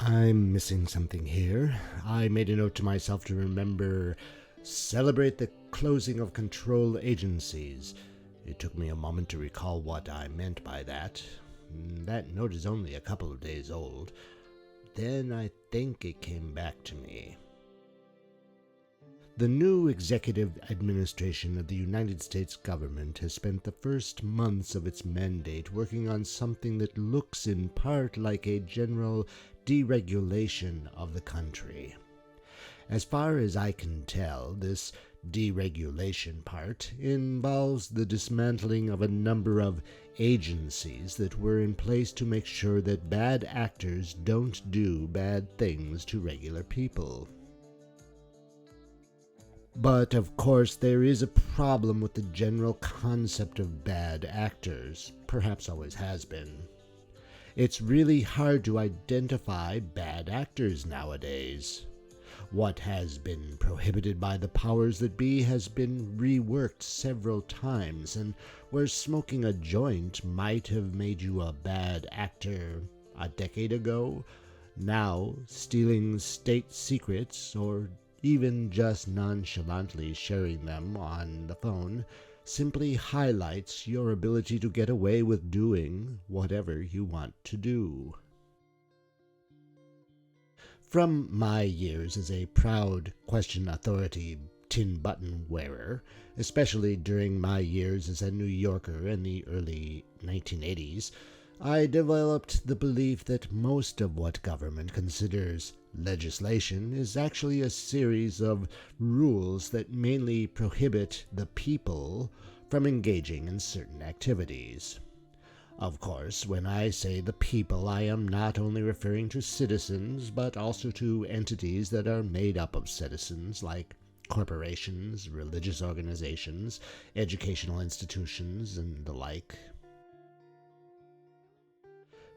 I'm missing something here. I made a note to myself to remember celebrate the closing of control agencies. It took me a moment to recall what I meant by that. That note is only a couple of days old. Then I think it came back to me. The new executive administration of the United States government has spent the first months of its mandate working on something that looks in part like a general deregulation of the country. As far as I can tell, this deregulation part involves the dismantling of a number of agencies that were in place to make sure that bad actors don't do bad things to regular people. But, of course, there is a problem with the general concept of bad actors, perhaps always has been. It's really hard to identify bad actors nowadays. What has been prohibited by the powers that be has been reworked several times, and where smoking a joint might have made you a bad actor a decade ago, now stealing state secrets or even just nonchalantly sharing them on the phone, simply highlights your ability to get away with doing whatever you want to do. From my years as a proud question authority tin button wearer, especially during my years as a New Yorker in the early 1980s, I developed the belief that most of what government considers legislation is actually a series of rules that mainly prohibit the people from engaging in certain activities. Of course, when I say the people, I am not only referring to citizens, but also to entities that are made up of citizens, like corporations, religious organizations, educational institutions, and the like.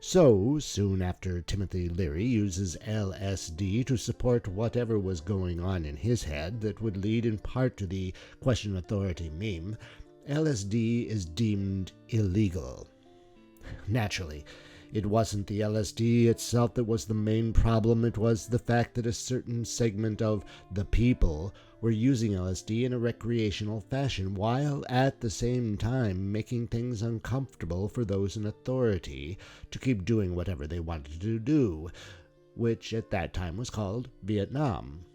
So, soon after Timothy Leary uses LSD to support whatever was going on in his head that would lead in part to the question authority meme, LSD is deemed illegal. Naturally, it wasn't the LSD itself that was the main problem, it was the fact that a certain segment of the people were using LSD in a recreational fashion, while at the same time making things uncomfortable for those in authority to keep doing whatever they wanted to do, which at that time was called Vietnam.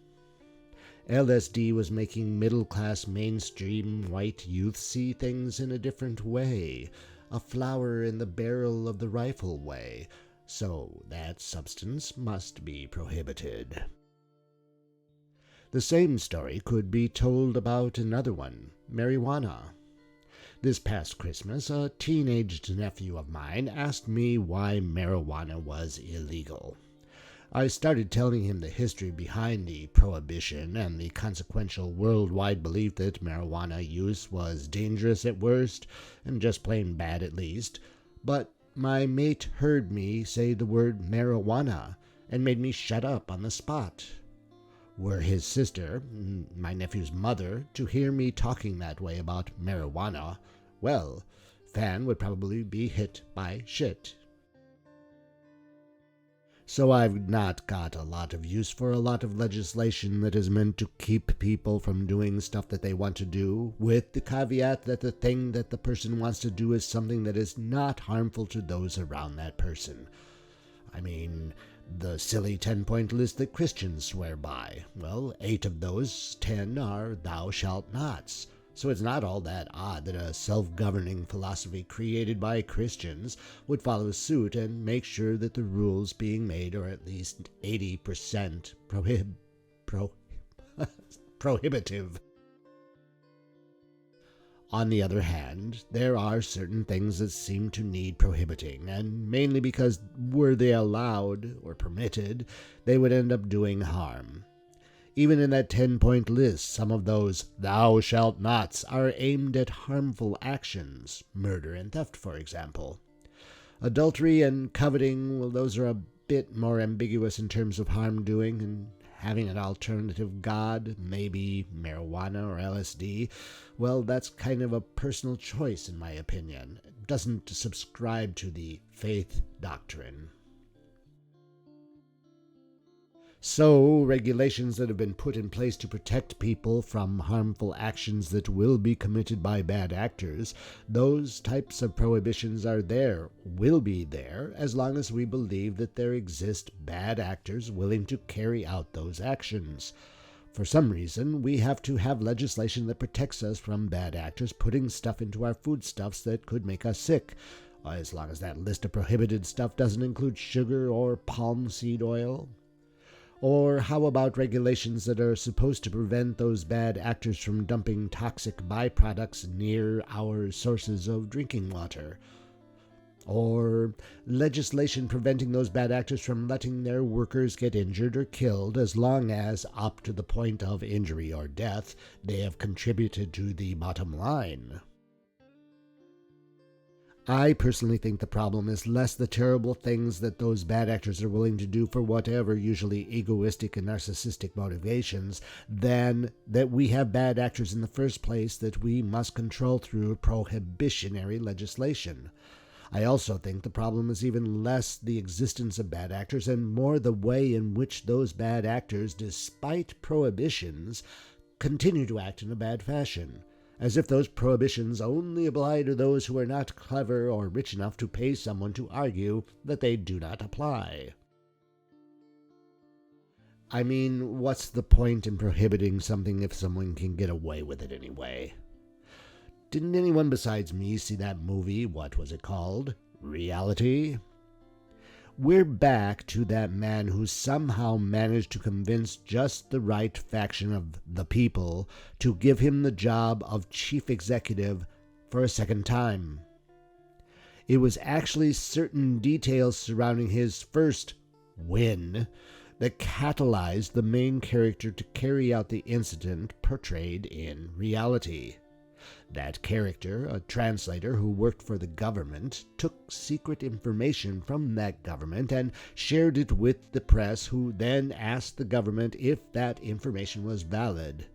LSD was making middle-class mainstream white youth see things in a different way, a flower in the barrel of the rifle way, so that substance must be prohibited. The same story could be told about another one, marijuana. This past Christmas, a teenaged nephew of mine asked me why marijuana was illegal. I started telling him the history behind the prohibition and the consequential worldwide belief that marijuana use was dangerous at worst and just plain bad at least, but my mate heard me say the word marijuana and made me shut up on the spot. Were his sister, my nephew's mother, to hear me talking that way about marijuana, well, Fan would probably be hit by shit. So I've not got a lot of use for a lot of legislation that is meant to keep people from doing stuff that they want to do, with the caveat that the thing that the person wants to do is something that is not harmful to those around that person. I mean, the silly 10-point list that Christians swear by. Well, 8 of those 10 are thou shalt nots. So it's not all that odd that a self-governing philosophy created by Christians would follow suit and make sure that the rules being made are at least 80% prohibitive. On the other hand, there are certain things that seem to need prohibiting, and mainly because were they allowed or permitted, they would end up doing harm. Even in that 10-point list, some of those thou shalt nots are aimed at harmful actions, murder and theft, for example. Adultery and coveting, well, those are a bit more ambiguous in terms of harm doing and having an alternative god, maybe marijuana or LSD, well, that's kind of a personal choice in my opinion. It doesn't subscribe to the faith doctrine. So, regulations that have been put in place to protect people from harmful actions that will be committed by bad actors, those types of prohibitions are there, will be there, as long as we believe that there exist bad actors willing to carry out those actions. For some reason, we have to have legislation that protects us from bad actors putting stuff into our foodstuffs that could make us sick, as long as that list of prohibited stuff doesn't include sugar or palm seed oil. Or how about regulations that are supposed to prevent those bad actors from dumping toxic byproducts near our sources of drinking water? Or legislation preventing those bad actors from letting their workers get injured or killed as long as, up to the point of injury or death, they have contributed to the bottom line. I personally think the problem is less the terrible things that those bad actors are willing to do for whatever usually egoistic and narcissistic motivations than that we have bad actors in the first place that we must control through prohibitionary legislation. I also think the problem is even less the existence of bad actors and more the way in which those bad actors, despite prohibitions, continue to act in a bad fashion, as if those prohibitions only apply to those who are not clever or rich enough to pay someone to argue that they do not apply. I mean, what's the point in prohibiting something if someone can get away with it anyway? Didn't anyone besides me see that movie, what was it called? Reality? We're back to that man who somehow managed to convince just the right faction of the people to give him the job of chief executive for a second time. It was actually certain details surrounding his first win that catalyzed the main character to carry out the incident portrayed in reality. That character, a translator who worked for the government, took secret information from that government and shared it with the press, who then asked the government if that information was valid.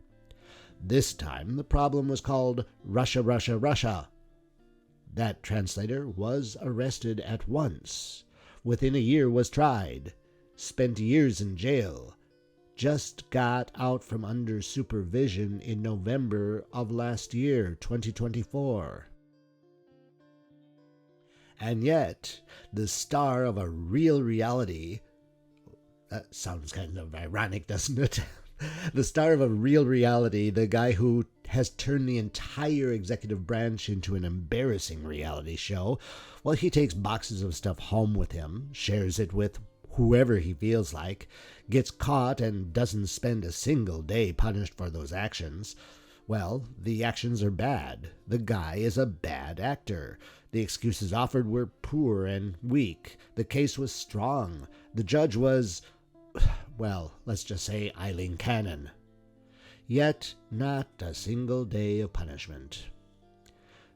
This time the problem was called Russia, Russia, Russia. That translator was arrested at once. Within a year was tried, spent years in jail, just got out from under supervision in November of last year, 2024. And yet, the star of a real reality, that sounds kind of ironic, doesn't it? The star of a real reality, the guy who has turned the entire executive branch into an embarrassing reality show, well, he takes boxes of stuff home with him, shares it with whoever he feels like, gets caught and doesn't spend a single day punished for those actions. Well, the actions are bad. The guy is a bad actor. The excuses offered were poor and weak. The case was strong. The judge was, well, let's just say Eileen Cannon. Yet not a single day of punishment.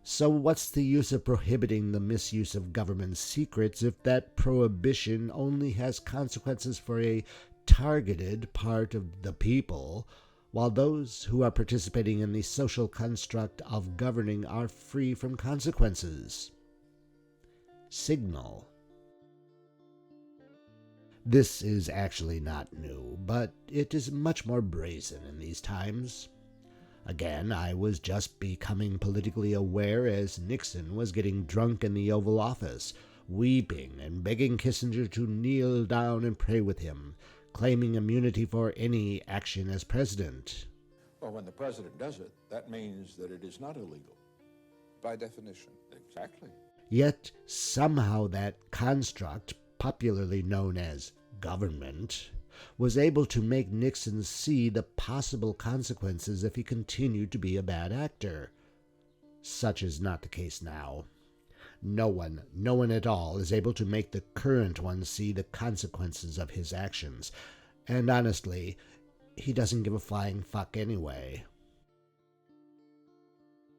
So what's the use of prohibiting the misuse of government secrets if that prohibition only has consequences for a targeted part of the people, while those who are participating in the social construct of governing are free from consequences? Signal. This is actually not new, but it is much more brazen in these times. Again, I was just becoming politically aware as Nixon was getting drunk in the Oval Office, weeping and begging Kissinger to kneel down and pray with him, claiming immunity for any action as president. Well, when the president does it, that means that it is not illegal. By definition. Exactly. Yet somehow that construct, popularly known as government, was able to make Nixon see the possible consequences if he continued to be a bad actor. Such is not the case now. No one at all is able to make the current one see the consequences of his actions. And honestly, he doesn't give a flying fuck anyway.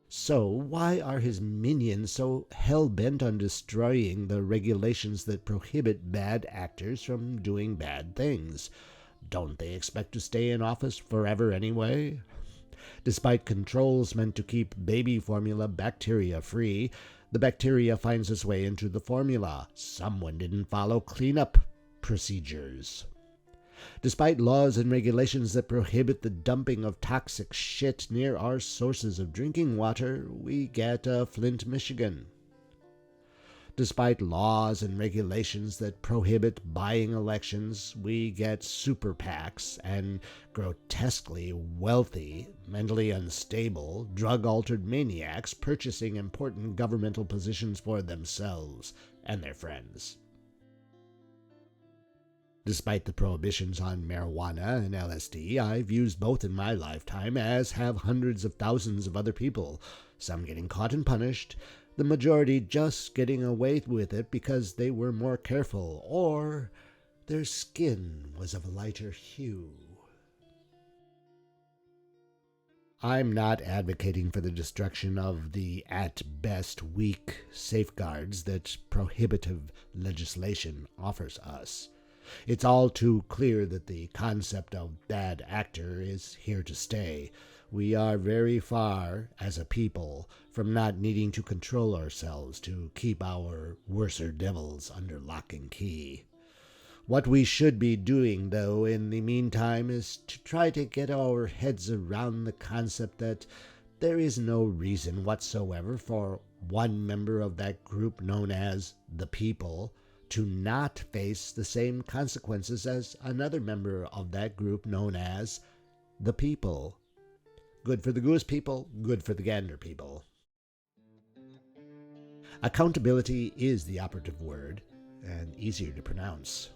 So why are his minions so hell-bent on destroying the regulations that prohibit bad actors from doing bad things? Don't they expect to stay in office forever anyway? Despite controls meant to keep baby formula bacteria free, the bacteria finds its way into the formula. Someone didn't follow cleanup procedures. Despite laws and regulations that prohibit the dumping of toxic shit near our sources of drinking water, we get Flint, Michigan. Despite laws and regulations that prohibit buying elections, we get super PACs and grotesquely wealthy, mentally unstable, drug-altered maniacs purchasing important governmental positions for themselves and their friends. Despite the prohibitions on marijuana and LSD, I've used both in my lifetime, as have hundreds of thousands of other people, some getting caught and punished, the majority just getting away with it because they were more careful, or their skin was of a lighter hue. I'm not advocating for the destruction of the, at best, weak safeguards that prohibitive legislation offers us. It's all too clear that the concept of bad actor is here to stay. We are very far, as a people, from not needing to control ourselves to keep our worser devils under lock and key. What we should be doing, though, in the meantime, is to try to get our heads around the concept that there is no reason whatsoever for one member of that group known as the people to not face the same consequences as another member of that group known as the people. Good for the goose people, good for the gander people. Accountability is the operative word, and easier to pronounce.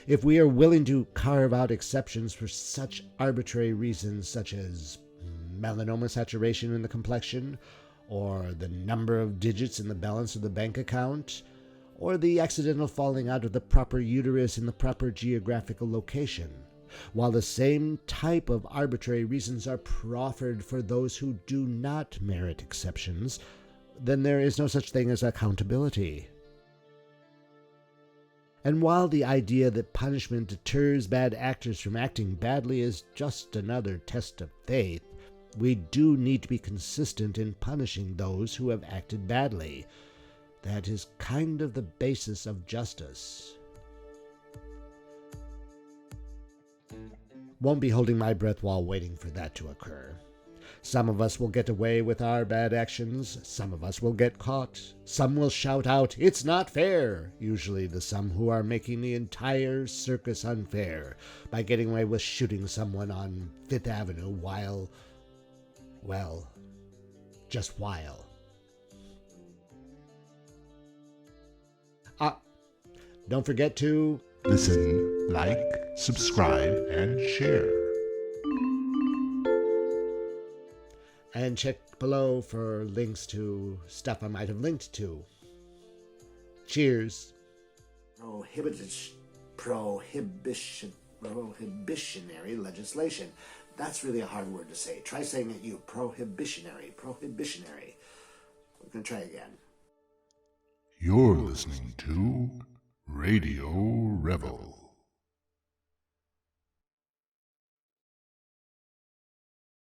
If we are willing to carve out exceptions for such arbitrary reasons such as melanoma saturation in the complexion, or the number of digits in the balance of the bank account, or the accidental falling out of the proper uterus in the proper geographical location, while the same type of arbitrary reasons are proffered for those who do not merit exceptions, then there is no such thing as accountability. And while the idea that punishment deters bad actors from acting badly is just another test of faith, we do need to be consistent in punishing those who have acted badly. That is kind of the basis of justice. Won't be holding my breath while waiting for that to occur. Some of us will get away with our bad actions, some of us will get caught, some will shout out, "It's not fair!" Usually the some who are making the entire circus unfair by getting away with shooting someone on Fifth Avenue while, well, just while. Don't forget to listen, like, subscribe, and share. And check below for links to stuff I might have linked to. Cheers. Prohibitionary legislation. That's really a hard word to say. Try saying it you. Prohibitionary. We're going to try again. You're listening to Radio Rebel.